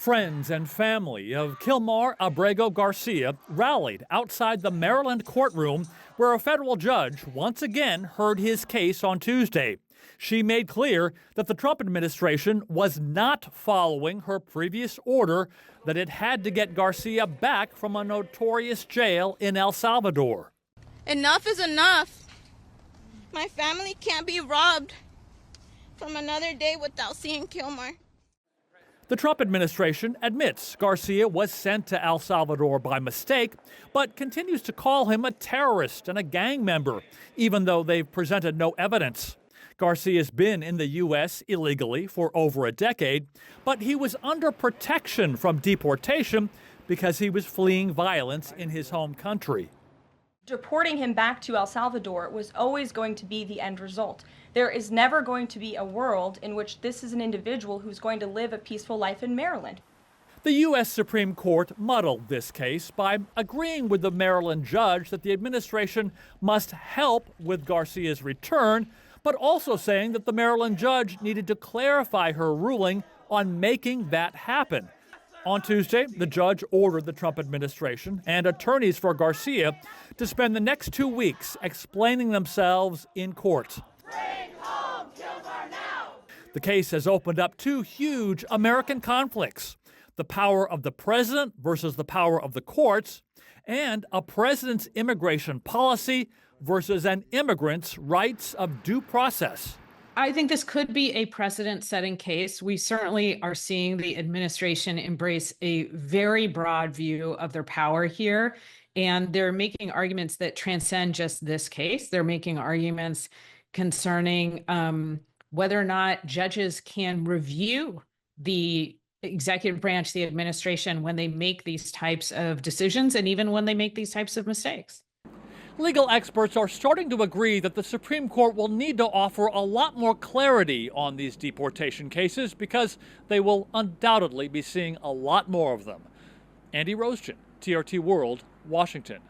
Friends and family of Kilmar Abrego Garcia rallied outside the Maryland courtroom where a federal judge once again heard his case on Tuesday. She made clear that the Trump administration was not following her previous order that it had to get Garcia back from a notorious jail in El Salvador. Enough is enough. My family can't be robbed from another day without seeing Kilmar. The Trump administration admits Garcia was sent to El Salvador by mistake, but continues to call him a terrorist and a gang member, even though they've presented no evidence. Garcia's been in the U.S. illegally for over a decade, but he was under protection from deportation because he was fleeing violence in his home country. Deporting him back to El Salvador was always going to be the end result. There is never going to be a world in which this is an individual who's going to live a peaceful life in Maryland. The U.S. Supreme Court muddled this case by agreeing with the Maryland judge that the administration must help with Garcia's return, but also saying that the Maryland judge needed to clarify her ruling on making that happen. On Tuesday, the judge ordered the Trump administration and attorneys for Garcia to spend the next 2 weeks explaining themselves in court. Bring home Kilmar now! The case has opened up two huge American conflicts: the power of the president versus the power of the courts, and a president's immigration policy versus an immigrant's rights of due process. I think this could be a precedent-setting case. We certainly are seeing the administration embrace a very broad view of their power here, and they're making arguments that transcend just this case. They're making arguments concerning whether or not judges can review the executive branch, the administration, when they make these types of decisions and even when they make these types of mistakes. Legal experts are starting to agree that the Supreme Court will need to offer a lot more clarity on these deportation cases because they will undoubtedly be seeing a lot more of them. Andy Roesgen, TRT World, Washington.